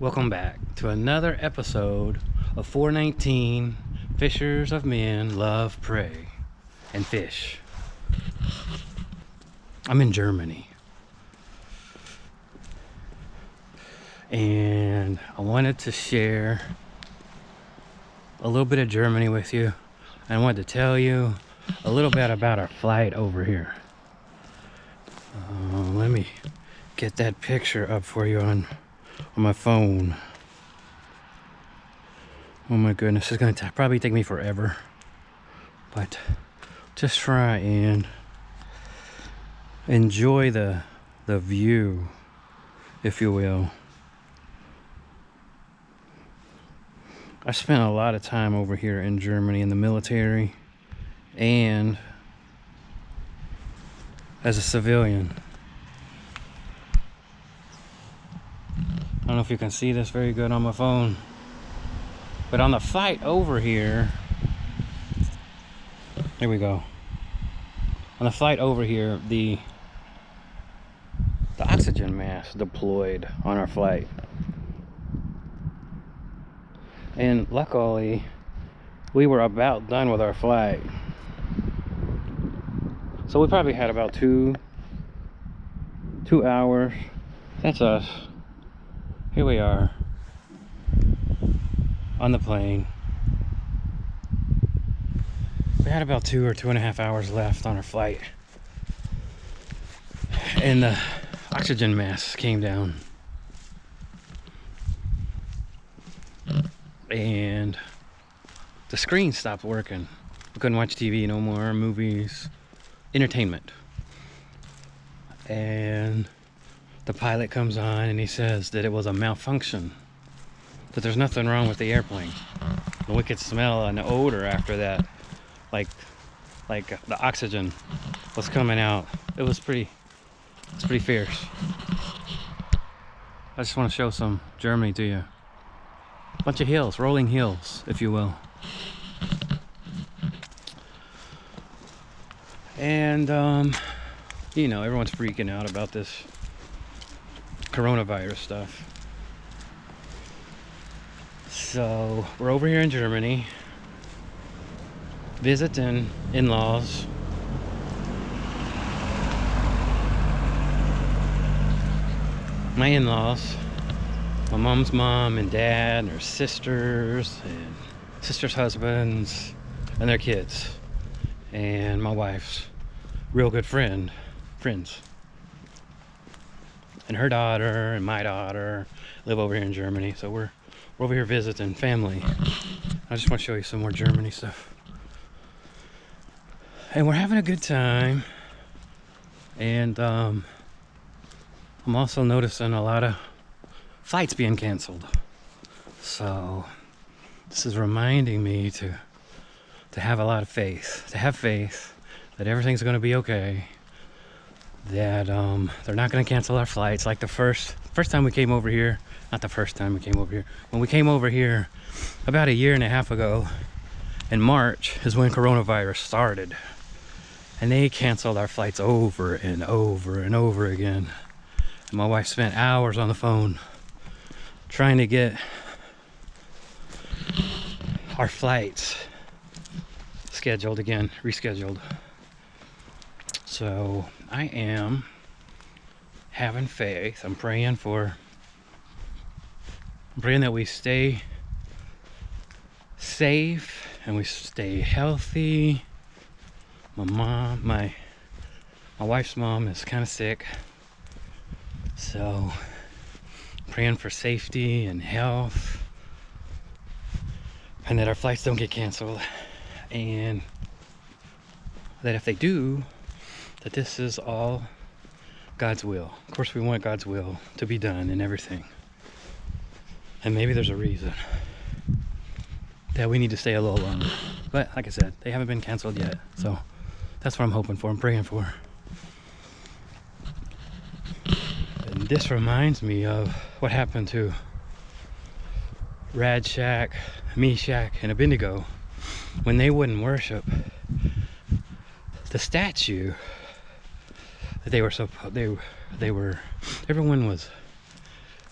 Welcome back to another episode of 419 Fishers of Men Love Prey and Fish. I'm in Germany. And I wanted to share a little bit of Germany with you. I wanted to tell you a little bit about our flight over here. Let me get that picture up for you on my phone. Oh my goodness, it's gonna probably take me forever, but just try and enjoy the view, if you will. I spent a lot of time over here in Germany in the military and as a civilian. I don't know if you can see this very good on my phone, but on the flight over here, here we go. On the flight over here, the oxygen mask deployed on our flight. And luckily, we were about done with our flight. So we probably had about two hours. That's us. Here we are on the plane. We had about 2 or 2.5 hours left on our flight. And the oxygen mask came down. And the screen stopped working. We couldn't watch TV no more, movies, entertainment. And the pilot comes on and he says that it was a malfunction, that there's nothing wrong with the airplane. And we could smell an odor after that, like the oxygen was coming out. It's pretty fierce. I just want to show some Germany to you. Bunch of hills, rolling hills, if you will. And you know, everyone's freaking out about this coronavirus stuff. So we're over here in Germany visiting in-laws. My in-laws, my mom's mom and dad, and her sisters and sisters' husbands and their kids, and my wife's real good friends, and her daughter and my daughter live over here in Germany. So we're over here visiting family. I just want to show you some more Germany stuff. And we're having a good time. And I'm also noticing a lot of flights being canceled. So this is reminding me to have a lot of faith, to have faith that everything's going to be okay, that they're not going to cancel our flights. Like the first time we came over here, not the first time we came over here, when we came over here about 1.5 years ago in March is when coronavirus started, and they canceled our flights over and over and over again. And my wife spent hours on the phone trying to get our flights scheduled again, rescheduled. So I am having faith. I'm praying that we stay safe and we stay healthy. My wife's mom is kind of sick, so praying for safety and health, and that our flights don't get canceled, and that if they do, that this is all God's will. Of course, we want God's will to be done in everything, and maybe there's a reason that we need to stay a little longer. But like I said, they haven't been canceled yet, so that's what I'm hoping for, I'm praying for. And this reminds me of what happened to Radshack, Meshack, and Abednego when they wouldn't worship the statue that everyone was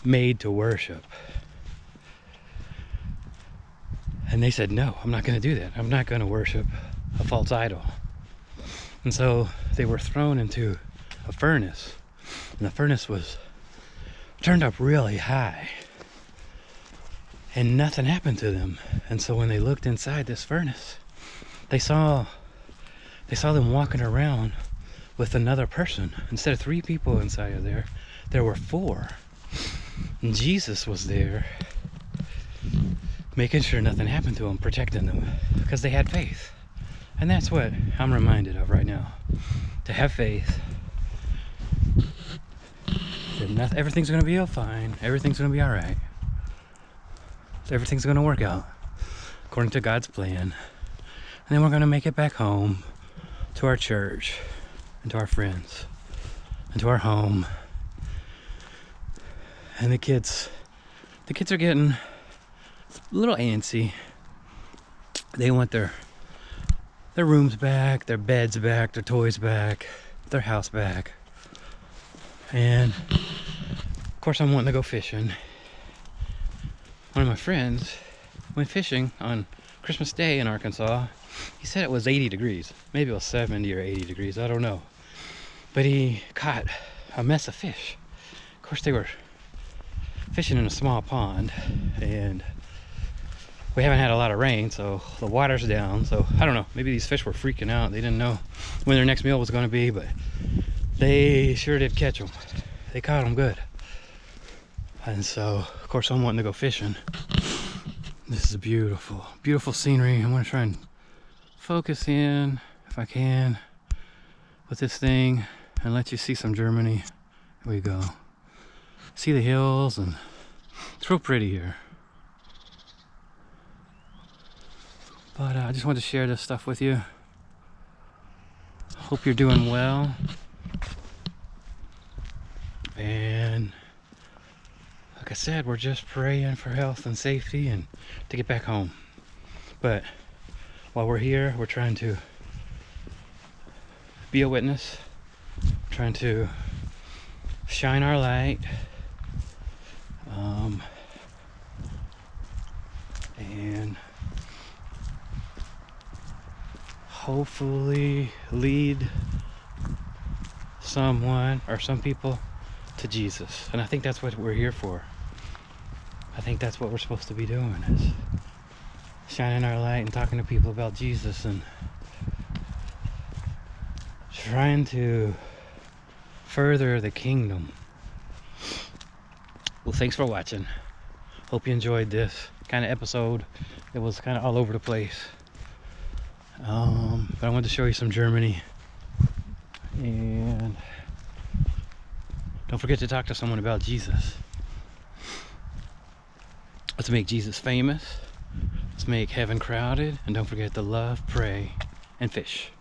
made to worship. And they said, no, I'm not going to do that. I'm not going to worship a false idol. And so they were thrown into a furnace. And the furnace was turned up really high. And nothing happened to them. And so when they looked inside this furnace, they saw them walking around with another person. Instead of 3 people inside of there were 4. And Jesus was there, making sure nothing happened to them, protecting them, because they had faith. And that's what I'm reminded of right now. To have faith. That everything's going to be fine. Everything's going to be all right. Everything's going to work out according to God's plan. And then we're going to make it back home to our church and to our friends and to our home. And the kids are getting a little antsy. They want their rooms back, their beds back, their toys back, their house back. And of course I'm wanting to go fishing. One of my friends went fishing on Christmas Day in Arkansas. He said it was 80 degrees. Maybe it was 70 or 80 degrees, I don't know. But he caught a mess of fish. Of course they were fishing in a small pond, and we haven't had a lot of rain, so the water's down. So I don't know, maybe these fish were freaking out. They didn't know when their next meal was going to be, but they sure did catch them. They caught them good. And so of course I'm wanting to go fishing. This is a beautiful, beautiful scenery. I'm going to try and focus in, if I can, with this thing and let you see some Germany. Here we go. See the hills, and it's real pretty here. But I just wanted to share this stuff with you. Hope you're doing well. And like I said, we're just praying for health and safety and to get back home. But while we're here, we're trying to be a witness, trying to shine our light, and hopefully lead someone or some people to Jesus. And I think that's what we're here for. I think that's what we're supposed to be doing, is shining our light and talking to people about Jesus and trying to further the kingdom. Well, thanks for watching. Hope you enjoyed this kind of episode. It was kind of all over the place. But I wanted to show you some Germany. And don't forget to talk to someone about Jesus. Let's make Jesus famous. Let's make heaven crowded. And don't forget to love, pray, and fish.